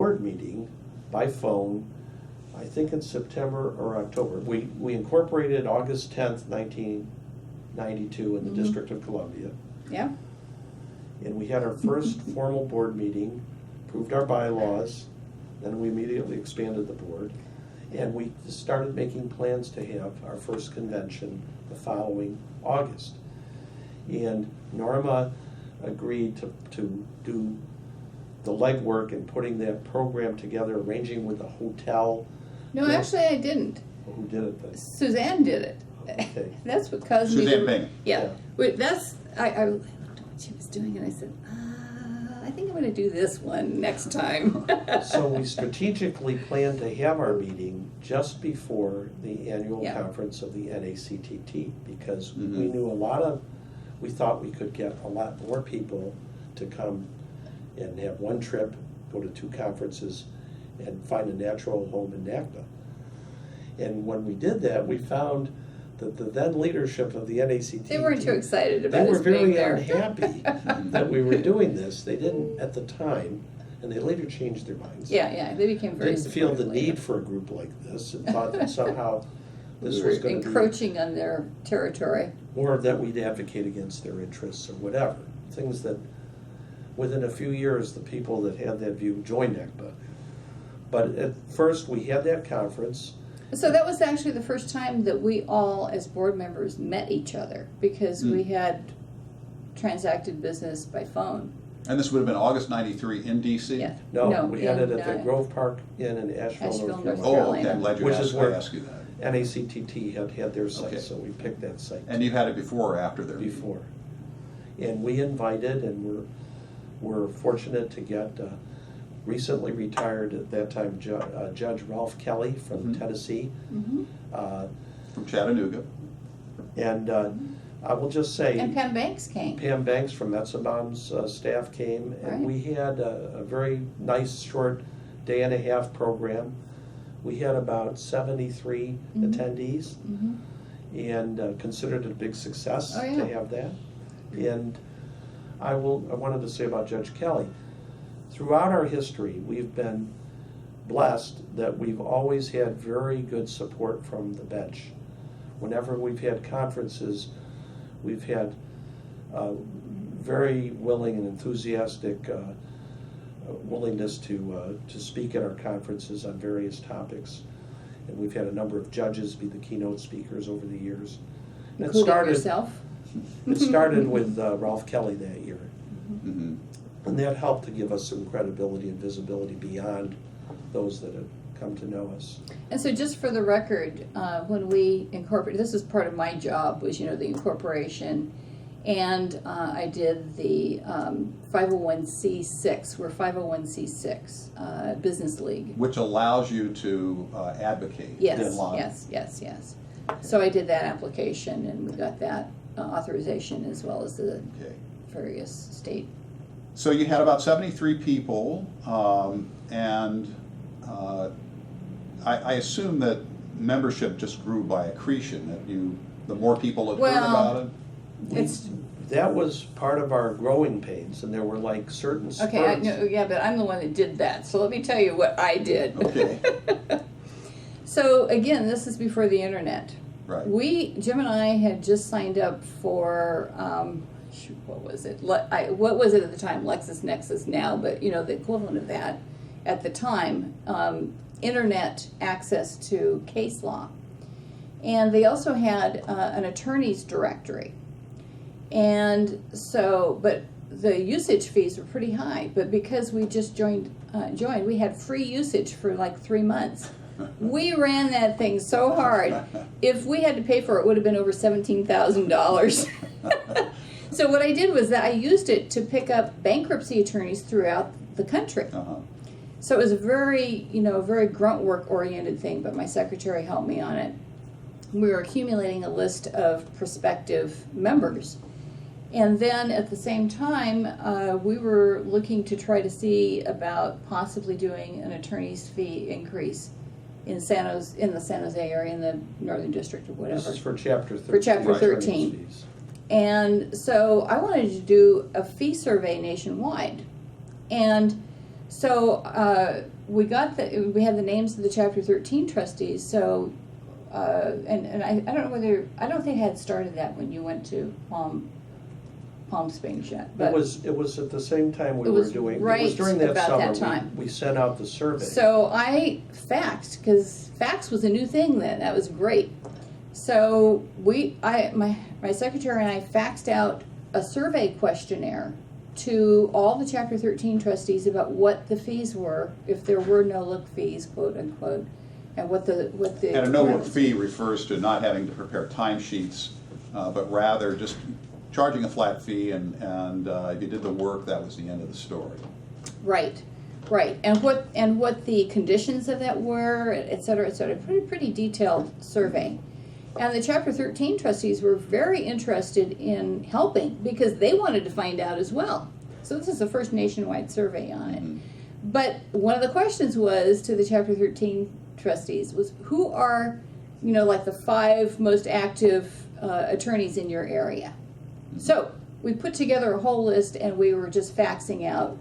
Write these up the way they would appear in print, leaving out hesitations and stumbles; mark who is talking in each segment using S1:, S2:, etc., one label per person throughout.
S1: board meeting by phone, I think in September or October. We incorporated August 10th, 1992 in the District of Columbia.
S2: Yeah.
S1: And we had our first formal board meeting, approved our bylaws, then we immediately expanded the board. And we started making plans to have our first convention the following August. And Norma agreed to do the legwork and putting that program together, arranging with the hotel.
S2: No, actually I didn't.
S1: Well, who did it then?
S2: Suzanne did it.
S1: Okay.
S2: That's what caused me
S3: Suzanne
S2: to...
S3: Payne.
S2: Yeah. Wait, I looked at what she was doing and I said, I think I'm going to do this one next time.
S1: So we strategically planned to have our meeting just before the annual
S2: Yeah.
S1: conference of the NACTT, because
S3: Mhm.
S1: we knew we thought we could get a lot more people to come and have one trip, go to 2 conferences, and find a natural home in NACBA. And when we did that, we found that the then leadership of the NACTT,
S2: They weren't too excited about
S1: they were
S2: us being
S1: very
S2: there.
S1: unhappy that we were doing this. They didn't at the time, and they later changed their minds.
S2: Yeah, they became very
S1: Didn't feel the
S2: supportive later.
S1: need for a group like this, and thought that somehow this
S2: We
S1: was
S2: were
S1: going to be,
S2: encroaching on their territory.
S1: or that we'd advocate against their interests or whatever. Things that, within a few years, the people that had that view joined NACBA. But at first, we had that conference.
S2: So that was actually the first time that we all, as board members, met each other, because we had transacted business by phone.
S3: And this would have been August '93 in DC?
S2: Yeah.
S1: No, we had it
S2: in,
S1: at the Grove Park Inn in Asheville,
S2: Asheville,
S1: North
S2: North
S3: Oh,
S1: Carolina.
S3: okay, I'm glad you
S1: Which
S3: asked,
S1: is where-
S3: I asked you that.
S1: NACTT had their site,
S3: Okay.
S1: so we picked that site.
S3: And you had it before or after their meeting?
S1: Before. And we invited, and we're fortunate to get recently retired at that time Judge Ralph Kelly from Tennessee.
S2: Mm-hmm.
S3: From Chattanooga?
S1: And I will just say,
S2: And Pam Banks came.
S1: Pam Banks from Metzenbaum's staff came, and
S2: Right.
S1: we had a very nice short day-and-a-half program. We had about 73
S2: Mhm.
S1: attendees,
S2: Mm-hmm.
S1: and considered it a big success
S2: Oh,
S1: to
S2: yeah.
S1: have that. And I wanted to say about Judge Kelly, throughout our history, we've been blessed that we've always had very good support from the bench. Whenever we've had conferences, we've had very willing and enthusiastic willingness to speak at our conferences on various topics. And we've had a number of judges be the keynote speakers over the years. And
S2: Including yourself.
S1: it started with Ralph Kelly that year.
S3: Mm-hmm.
S1: And that helped to give us some credibility and visibility beyond those that had come to know us.
S2: And so just for the record, when we incorporated, this is part of my job, was, the incorporation. And I did the 501c6, we're 501c6, Business League.
S3: Which allows you to advocate
S2: Yes,
S3: online.
S2: yes. So I did that application and we got that authorization as well as the
S3: Okay.
S2: various state.
S3: So you had about 73 people, and I assume that membership just grew by accretion, that the more people had heard
S2: Well,
S3: about it?
S1: That was part of our growing pains, and there were like certain spurts.
S2: Okay, but I'm the one that did that. So let me tell you what I did.
S3: Okay.
S2: So again, this is before the internet.
S3: Right.
S2: Jim and I had just signed up for, what was it? What was it at the time? LexisNexis now, but the equivalent of that at the time, internet access to case law. And they also had an attorney's directory. And so, but the usage fees were pretty high, but because we just joined, we had free usage for like 3 months. We ran that thing so hard. If we had to pay for it, it would have been over $17,000. So what I did was that I used it to pick up bankruptcy attorneys throughout the country.
S3: Uh-huh.
S2: So it was a very grunt work oriented thing, but my secretary helped me on it. We were accumulating a list of prospective members. And then at the same time, we were looking to try to see about possibly doing an attorney's fee increase in the San Jose area, in the Northern District or whatever.
S1: This is for Chapter 13.
S2: For Chapter
S1: attorney's
S2: 13.
S1: fees.
S2: And so I wanted to do a fee survey nationwide. And So we had the names of the Chapter 13 trustees. So and I don't know whether I don't think I had started that when you went to Palm Springs yet. But
S1: It was at the same time we
S2: It
S1: were
S2: was
S1: doing.
S2: right
S1: it was during that
S2: about
S1: summer.
S2: that time.
S1: We sent out the survey.
S2: So I faxed, because fax was a new thing then. That was great. So my secretary and I faxed out a survey questionnaire to all the Chapter 13 trustees about what the fees were, if there were no-look fees, quote unquote, and what the
S3: And a no-look fee refers to not having to prepare timesheets, but rather just charging a flat fee, and if you did the work, that was the end of the story.
S2: Right, and what the conditions of that were, et cetera, pretty detailed survey. And the Chapter 13 trustees were very interested in helping because they wanted to find out as well. So this is the first nationwide survey on it. But one of the questions was to the Chapter 13 trustees was, who are, like the 5 most active attorneys in your area? So we put together a whole list, and we were just faxing out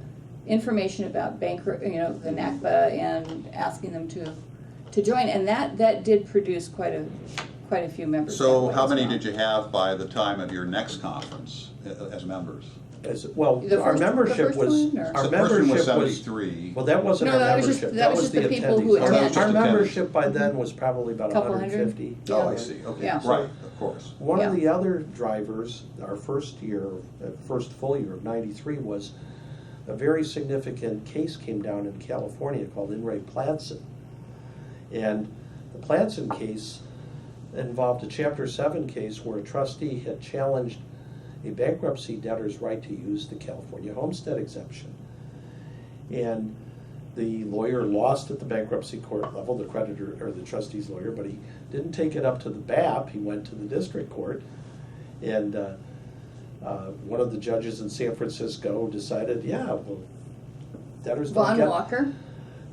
S2: information about the NACBA, and asking them to join, and that did produce quite a few members.
S3: So how many did you have by the time of your next conference as members?
S1: Our membership was
S3: So the first one was 73.
S1: Well, that wasn't
S2: No,
S1: our
S2: that was
S1: membership.
S2: just- that was just the people who
S1: attendees.
S2: attended.
S1: Our
S3: Just
S1: membership by then was probably about
S2: Couple
S1: 150.
S3: Oh, I see, okay,
S2: Yeah.
S3: right, of course.
S1: One of
S2: Yeah.
S1: the other drivers, our first full year of '93, was a very significant case came down in California called In re Pladsen. And the Pladsen case involved a Chapter 7 case where a trustee had challenged a bankruptcy debtor's right to use the California homestead exemption. And the lawyer lost at the bankruptcy court level, the creditor or the trustee's lawyer, but he didn't take it up to the BAP. He went to the district court, and one of the judges in San Francisco decided, debtors don't
S2: Von
S1: get
S2: Walker.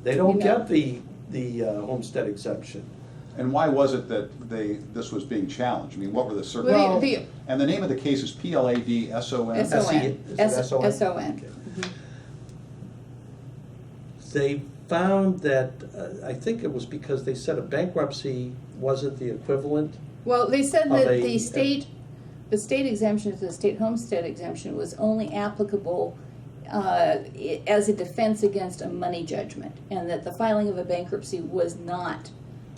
S1: they don't
S2: You know.
S1: get the homestead exemption.
S3: And why was it that this was being challenged? I mean, what were the
S2: Well,
S3: circumstances? And the name of the case is PLADSON?
S2: S-O-N.
S1: S-O-N?
S2: S-O-N.
S1: Okay. They found that, I think it was because they said a bankruptcy wasn't the equivalent.
S2: Well, they said
S1: Of
S2: that
S1: a-
S2: the state exemption, the state homestead exemption, was only applicable as a defense against a money judgment, and that the filing of a bankruptcy was not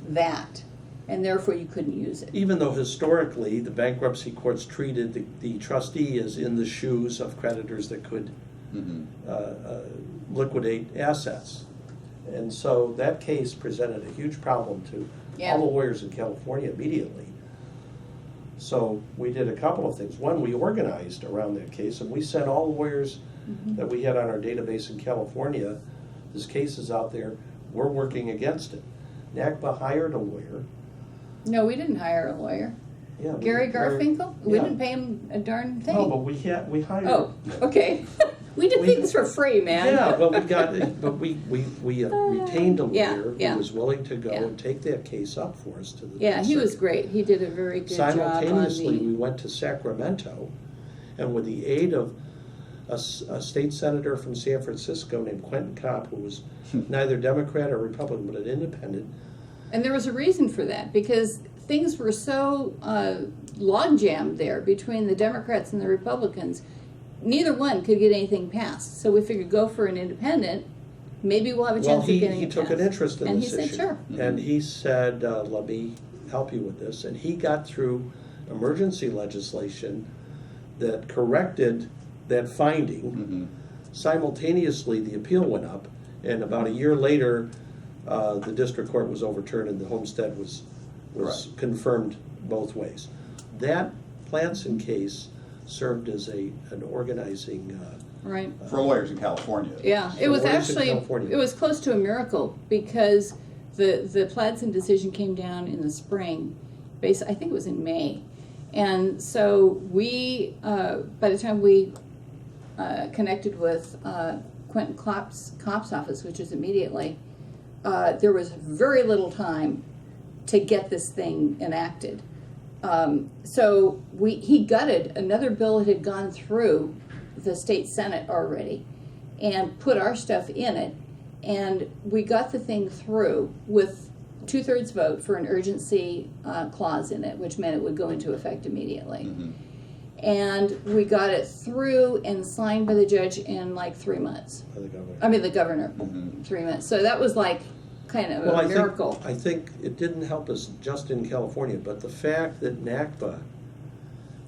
S2: that, and therefore you couldn't use it.
S1: Even though historically, the bankruptcy courts treated the trustee as in the shoes of creditors that could liquidate assets. And so that case presented a huge problem to all the lawyers in California immediately. So we did a couple of things. One, we organized around that case, and we sent all the lawyers that we had on our database in California, this case is out there, we're working against it. NACBA hired a lawyer.
S2: No, we didn't hire a lawyer.
S1: Yeah,
S2: Gary Garfinkel? We
S1: yeah.
S2: didn't pay him a darn thing.
S1: No, but we hired.
S2: Oh, okay. We did things for free, man.
S1: Yeah, well, we retained a lawyer
S2: yeah.
S1: who was willing to go
S2: Yeah.
S1: and take that case up for us to the
S2: Yeah, he was
S1: circuit.
S2: great. He did a very good job on
S1: Simultaneously, we
S2: the.
S1: went to Sacramento, and with the aid of a state senator from San Francisco named Quentin Kopp, who was neither Democrat or Republican, but an independent.
S2: And there was a reason for that, because things were so log jammed there between the Democrats and the Republicans. Neither one could get anything passed. So we figured, go for an independent. Maybe we'll have a chance of getting
S1: He
S2: it
S1: took
S2: passed.
S1: an interest in
S2: And
S1: this
S2: he
S1: issue.
S2: said, sure.
S1: And he said, let me help you with this. And he got through emergency legislation that corrected that finding. Simultaneously, the appeal went up, and about a year later, the district court was overturned and the homestead was
S3: Right.
S1: confirmed both ways. That Pladsen case served as an organizing.
S2: Right.
S3: For lawyers in California.
S2: Yeah,
S1: So
S2: it was
S1: lawyers in
S2: actually,
S1: California.
S2: it was close to a miracle, because the Pladsen decision came down in the spring, I think it was in May. And so we, by the time we connected with Quentin Kopp's office, which is immediately, there was very little time to get this thing enacted. So he gutted another bill that had gone through the state Senate already, and put our stuff in it. And we got the thing through with 2/3 vote for an urgency clause in it, which meant it would go into effect immediately.
S3: Mhm.
S2: And we got it through and signed by the judge in like 3 months.
S1: By the governor.
S2: I mean, the governor,
S3: Mhm.
S2: 3 months. So that was like kind of
S1: Well,
S2: a miracle.
S1: I think it didn't help us just in California, but the fact that NACBA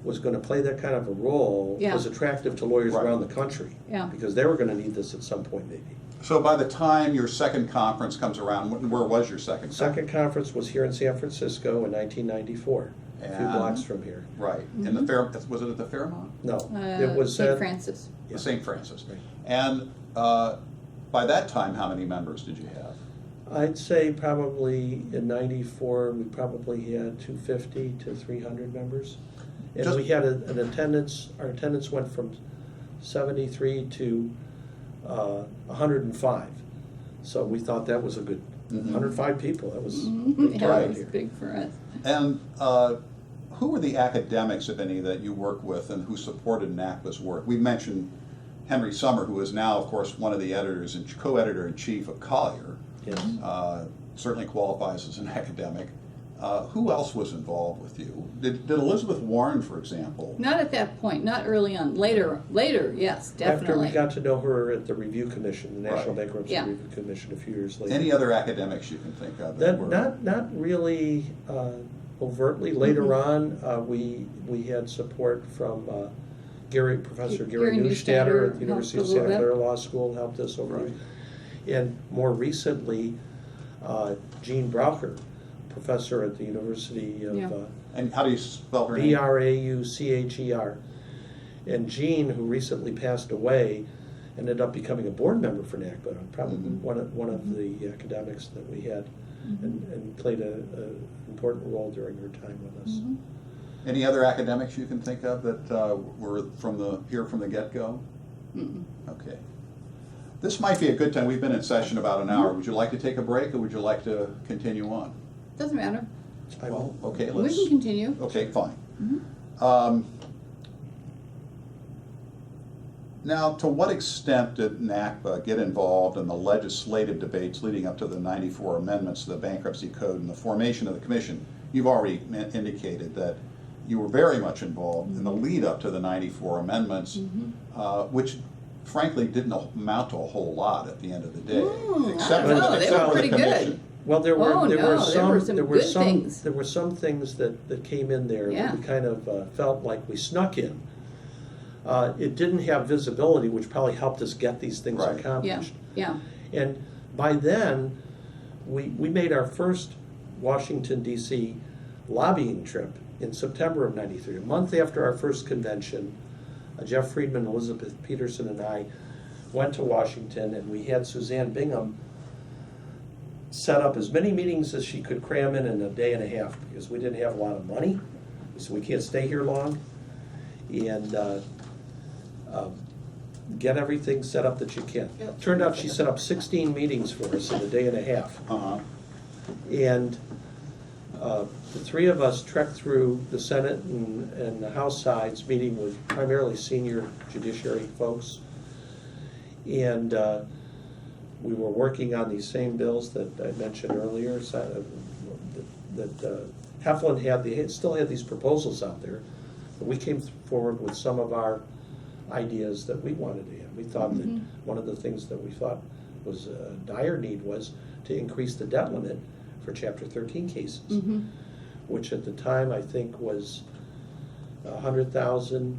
S1: was going to play that kind of a role
S2: Yeah.
S1: was attractive to lawyers
S3: Right.
S1: around the country.
S2: Yeah.
S1: Because they were going to need this at some point maybe.
S3: So by the time your second conference comes around, where was your second?
S1: Second conference was here in San Francisco in 1994, a few
S3: And-
S1: blocks from here.
S3: Right, in the Fair, was it at the Fairmont?
S1: No, it was
S2: St.
S1: at
S2: Francis.
S1: Yeah.
S3: St. Francis.
S1: Right.
S3: And by that time, how many members did you have?
S1: I'd say probably in 94, we probably had 250 to 300 members. And
S3: Just-
S1: we had an attendance, our attendance went from 73 to 105. So we thought that was a good,
S3: Mhm.
S1: 105 people, that was a
S2: Mhm.
S1: big
S2: Yeah,
S1: turnout
S2: it was
S1: here.
S2: big for us.
S3: And who were the academics, if any, that you work with and who supported NACBA's work? We mentioned Henry Sommer, who is now, of course, one of the editors and co-editor-in-chief of Collier.
S1: Yes.
S3: Certainly qualifies as an academic. Who else was involved with you? Did Elizabeth Warren, for example?
S2: Not at that point, not early on. Later, yes,
S1: After
S2: definitely.
S1: we got to know her at the Review Commission, the National
S3: Right.
S1: Bankruptcy
S2: Yeah.
S1: Review Commission a few years later.
S3: Any other academics you can think of that were?
S1: Not really overtly. Later on, we had support from Professor Gary
S2: Gary
S1: Neustaedter
S2: Neustaedter
S1: at the University of
S2: helped a little
S1: Santa
S2: bit.
S1: Clara Law School, helped us over.
S3: Right.
S1: And more recently, Jean Braucher, professor at the University of
S2: Yeah.
S3: And how do you spell her name?
S1: Braucher. And Jean, who recently passed away, ended up becoming a board member for NACBA, probably
S3: Mhm.
S1: one of the academics that we had, and played an important role during her time with us.
S2: Mhm.
S3: Any other academics you can think of that were here from the get-go?
S2: Mm-mm.
S3: Okay. This might be a good time. We've been in session about an hour. Would you like to take a break, or would you like to continue on?
S2: Doesn't matter.
S3: Well, okay,
S2: We
S3: let's.
S2: can continue.
S3: Okay, fine.
S2: Mhm.
S3: Now, to what extent did NACBA get involved in the legislative debates leading up to the 94 amendments to the Bankruptcy Code and the formation of the Commission? You've already indicated that you were very much involved in the lead up to the 94 amendments, which frankly didn't amount to a whole lot at the end of the day.
S2: I don't know, they
S3: except
S2: were
S3: for the
S2: pretty good.
S3: commission.
S1: Well, there were
S2: Oh,
S1: there
S2: no,
S1: were
S2: there
S1: some
S2: were some good things.
S1: there were some things that came in there
S2: Yeah.
S1: that we kind of felt like we snuck in. It didn't have visibility, which probably helped us get these things
S3: Right.
S2: Yeah,
S1: accomplished.
S2: yeah.
S1: And by then, we made our first Washington, D.C. lobbying trip in September of '93, a month after our first convention. Jeff Friedman, Elizabeth Peterson, and I went to Washington, and we had Suzanne Bingham set up as many meetings as she could cram in a day and a half, because we didn't have a lot of money, so we can't stay here long, and get everything set up that you can. Turned out she set up 16 meetings for us in a day and a half.
S3: Uh-huh.
S1: And the three of us trekked through the Senate and the House sides, meeting with primarily senior judiciary folks. And we were working on these same bills that I mentioned earlier, that Heflin had. They still had these proposals out there. But we came forward with some of our ideas that we wanted to have. We thought that one of the things that we thought was a dire need was to increase the debt limit for Chapter 13 cases, which at the time I think was 100,000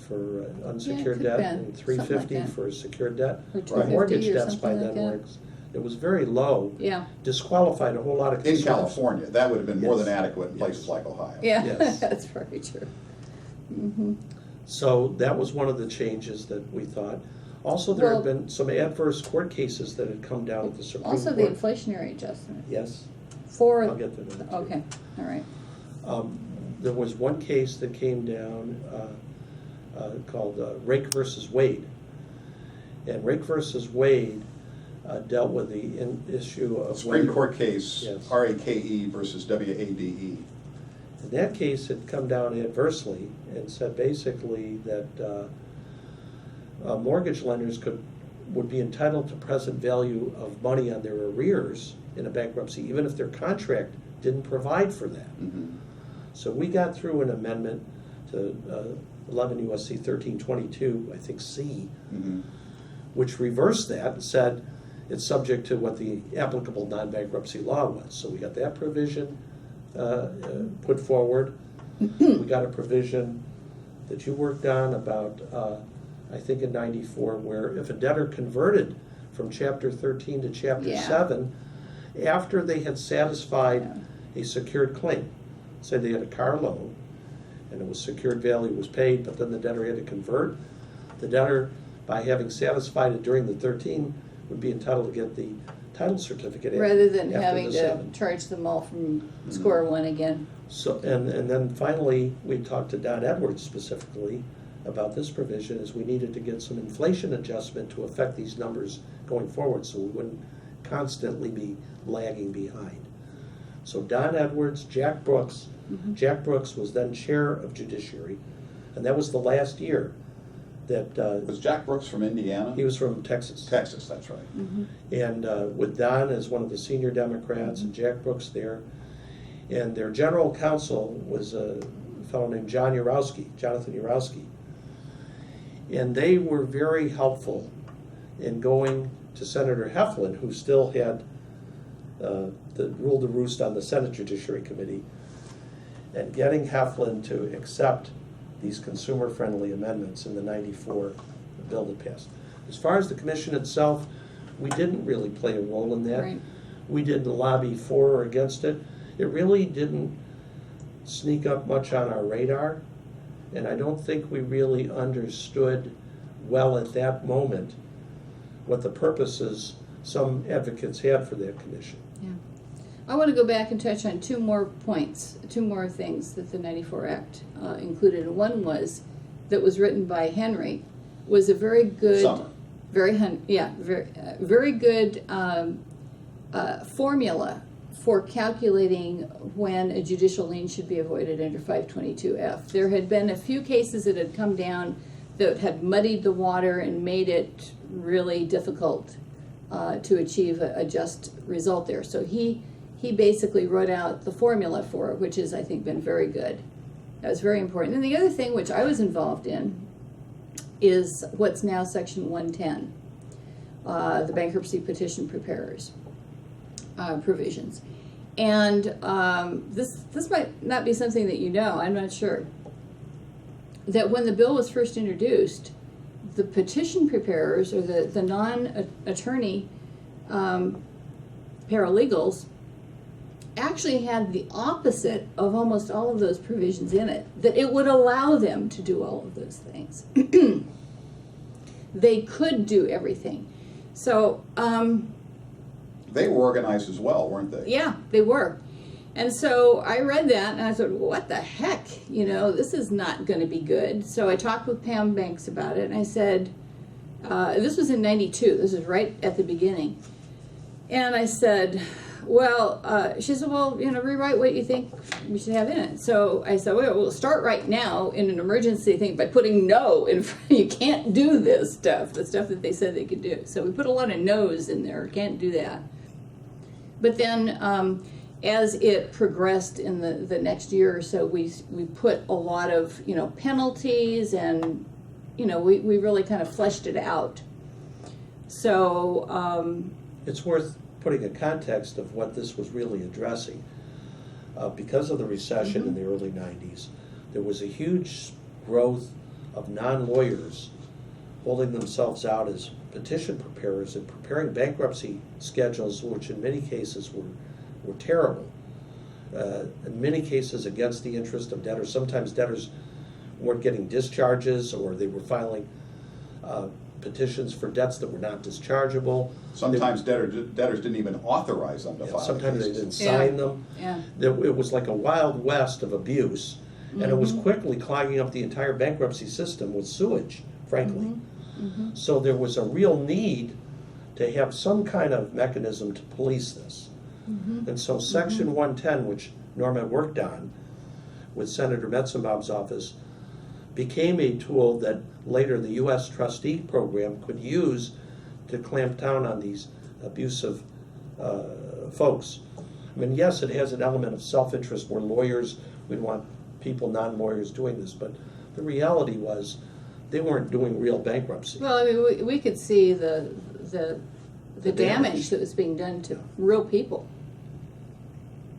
S1: for unsecured
S2: Yeah, it
S1: debt
S2: could've been.
S1: and 350
S2: Something like that.
S1: for secured debt.
S2: Or
S1: The
S2: 250
S1: mortgage
S2: or
S1: debts by
S2: something
S1: then
S2: like
S1: were,
S2: that.
S1: it was very low.
S2: Yeah.
S1: Disqualified a whole lot of
S3: In
S1: consumers.
S3: California, that would have been more
S1: Yes.
S3: than adequate in
S1: Yes.
S3: places like Ohio.
S2: Yeah,
S1: Yes.
S2: that's very true. Mhm.
S1: So that was one of the changes that we thought. Also, there had
S2: Well-
S1: been some adverse court cases that had come down at the Supreme
S2: Also, the
S1: Court.
S2: inflationary adjustment.
S1: Yes,
S2: For,
S1: I'll get to that. too.
S2: okay, all right.
S1: There was one case that came down called Rake versus Wade. And Rake versus Wade dealt with the issue of
S3: Supreme
S1: whether-
S3: Court case,
S1: Yes.
S3: RAKE versus WADE.
S1: And that case had come down adversely and said basically that mortgage lenders would be entitled to present value of money on their arrears in a bankruptcy, even if their contract didn't provide for that. So we got through an amendment to 11 U.S.C. 1322, I think C, which reversed that and said it's subject to what the applicable non-bankruptcy law was. So we got that provision put forward. We got a provision that you worked on about, I think in 94, where if a debtor converted from Chapter 13 to Chapter 7, after they had satisfied a secured claim, say they had a car loan, and it was secured value was paid, but then the debtor had to convert, the debtor, by having satisfied it during the 13, would be entitled to get the title certificate
S2: rather than
S1: after
S2: having
S1: the
S2: to
S1: 7.
S2: charge them all from square one again.
S1: So, and then finally, we talked to Don Edwards specifically about this provision, is we needed to get some inflation adjustment to affect these numbers going forward, so we wouldn't constantly be lagging behind. So Don Edwards, Jack Brooks. Jack Brooks was then chair of Judiciary, and that was the last year that
S3: Was Jack Brooks from Indiana?
S1: he was from Texas.
S3: Texas, that's right.
S1: And with Don as one of the senior Democrats and Jack Brooks there. And their general counsel was a fellow named Jonathan Urowski. And they were very helpful in going to Senator Heflin, who still had ruled the roost on the Senate Judiciary Committee, and getting Heflin to accept these consumer-friendly amendments in the 94 bill that passed. As far as the commission itself, we didn't really play a role in that.
S2: Right.
S1: We didn't lobby for or against it. It really didn't sneak up much on our radar, and I don't think we really understood well at that moment what the purposes some advocates had for that commission.
S2: Yeah. I want to go back and touch on two more points, two more things that the 94 Act included. And one was, that was written by Henry, was a very good,
S3: Summer.
S2: very good formula for calculating when a judicial lien should be avoided under 522F. There had been a few cases that had come down that had muddied the water and made it really difficult to achieve a just result there. So he basically wrote out the formula for it, which has, I think, been very good. That was very important. And the other thing, which I was involved in, is what's now Section 110, the bankruptcy petition preparers provisions. And this might not be something that you know, I'm not sure, that when the bill was first introduced, the petition preparers, or the non-attorney paralegals, actually had the opposite of almost all of those provisions in it, that it would allow them to do all of those things. They could do everything. So,
S3: They were organized as well, weren't they?
S2: yeah, they were. And so I read that and I thought, what the heck? You know, this is not going to be good. So I talked with Pam Banks about it, and I said, this was in 92, this is right at the beginning. And I said, well, she said, well, you know, rewrite what you think we should have in it. So I said, well, we'll start right now in an emergency thing by putting no in front. You can't do this stuff, the stuff that they said they could do. So we put a lot of no's in there, can't do that. But then as it progressed in the next year or so, we put a lot of, you know, penalties, and, you know, we really kind of fleshed it out. So
S1: It's worth putting a context of what this was really addressing. Because of the recession in the early 90s, there was a huge growth of non-lawyers holding themselves out as petition preparers and preparing bankruptcy schedules, which in many cases were terrible. In many cases against the interest of debtors. Sometimes debtors weren't getting discharges, or they were filing petitions for debts that were not dischargeable.
S3: Sometimes debtors didn't even authorize them to file
S1: Sometimes they
S3: cases.
S1: didn't sign them.
S2: yeah.
S1: It was like a wild west of abuse, and it was quickly clogging up the entire bankruptcy system with sewage, frankly. So there was a real need to have some kind of mechanism to police this. And so Section 110, which Norma worked on with Senator Metzenbaum's office, became a tool that later the U.S. trustee program could use to clamp down on these abusive folks. I mean, yes, it has an element of self-interest. We're lawyers, we want people, non-lawyers doing this, but the reality was they weren't doing real bankruptcy.
S2: Well, I mean, we could see the
S1: The
S2: damage
S1: damage.
S2: that was being done to real people.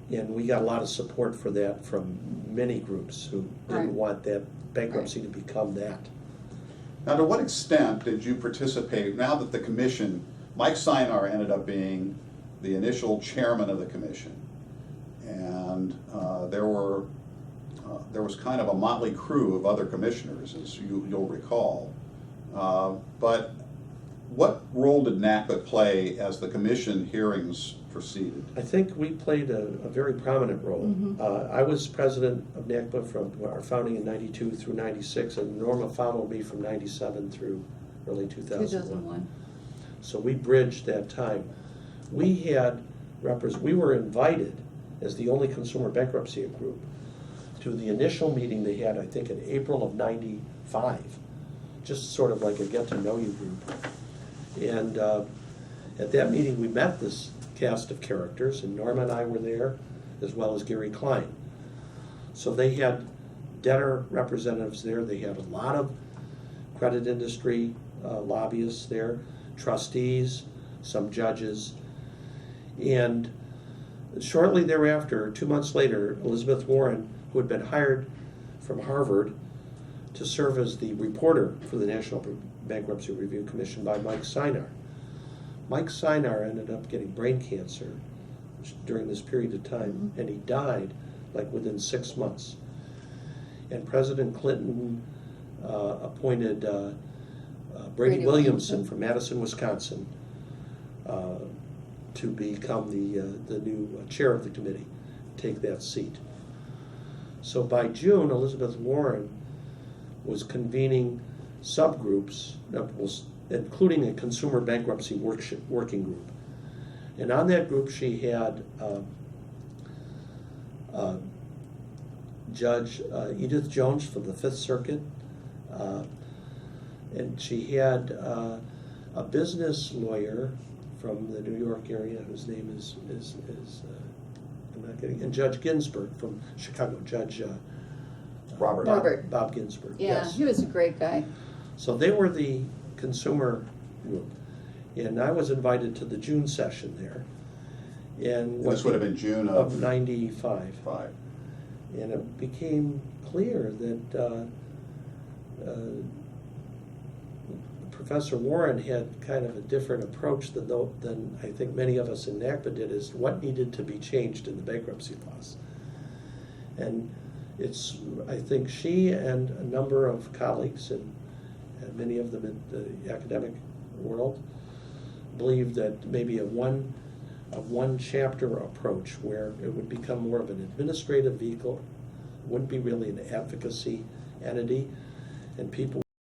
S1: And we got a lot of support for that from many groups who didn't
S2: Right.
S1: want that bankruptcy to become that.
S3: Now, to what extent did you participate, now that the commission, Mike Sinar ended up being the initial chairman of the commission, and there was kind of a motley crew of other commissioners, as you'll recall. But what role did NACBA play as the commission hearings proceeded?
S1: I think we played a very prominent role.
S2: Mhm.
S1: I was president of NACBA from our founding in '92 through '96, and Norma followed me from '97 through early 2001. So we bridged that time. We had we were invited as the only consumer bankruptcy group to the initial meeting they had, I think, in April of '95, just sort of like a get-to-know-you group. And at that meeting, we met this cast of characters, and Norma and I were there, as well as Gary Klein. So they had debtor representatives there. They had a lot of credit industry lobbyists there, trustees, some judges. And shortly thereafter, 2 months later, Elizabeth Warren, who had been hired from Harvard to serve as the reporter for the National Bankruptcy Review Commission by Mike Sinar. Mike Sinar ended up getting brain cancer during this period of time, and he died like within 6 months. And President Clinton appointed Brady Williamson from Madison, Wisconsin, to become the new chair of the committee, take that seat. So by June, Elizabeth Warren was convening subgroups, including a consumer bankruptcy working group. And on that group, she had Judge Edith Jones from the Fifth Circuit, and she had a business lawyer from the New York area whose name is I'm not getting, and Judge Ginsburg from Chicago, Judge
S2: Robert.
S1: Bob Ginsburg.
S2: Yeah,
S1: Yes.
S2: he was a great guy.
S1: So they were the consumer group, and I was invited to the June session there. And
S3: This would have been June
S1: of '95.
S3: 5.
S1: And it became clear that Professor Warren had kind of a different approach than I think many of us in NACBA did, is what needed to be changed in the bankruptcy laws. And I think she and a number of colleagues, and many of them in the academic world, believe that maybe a one chapter approach, where it would become more of an administrative vehicle, wouldn't be really an advocacy entity, and people